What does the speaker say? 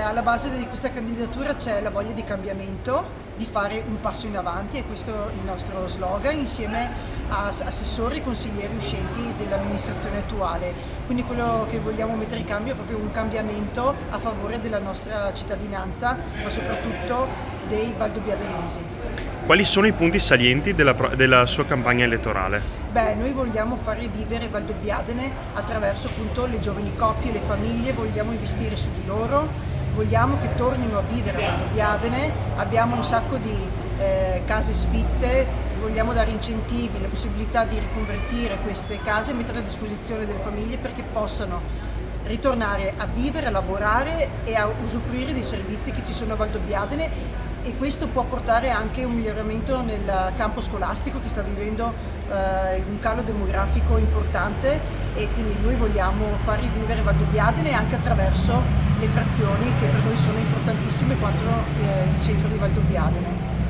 alla base di questa candidatura c'è la voglia di cambiamento, di fare un passo in avanti, e questo è il nostro slogan, insieme a assessori e consiglieri uscenti dell'amministrazione attuale. Quindi quello che vogliamo mettere in cambio è proprio un cambiamento a favore della nostra cittadinanza, ma soprattutto dei valdobbiadenesi. Quali sono i punti salienti della sua campagna elettorale? Noi vogliamo far rivivere Valdobbiadene attraverso appunto le giovani coppie, le famiglie, vogliamo investire su di loro, vogliamo che tornino a vivere a Valdobbiadene, abbiamo un sacco di case sfitte, vogliamo dare incentivi, la possibilità di riconvertire queste case e mettere a disposizione delle famiglie perché possano ritornare a vivere, a lavorare e a usufruire dei servizi che ci sono a Valdobbiadene, e questo può portare anche un miglioramento nel campo scolastico che sta vivendo un calo demografico importante, e quindi noi vogliamo far rivivere Valdobbiadene anche attraverso le frazioni che per noi sono importantissime quanto il centro di Valdobbiadene.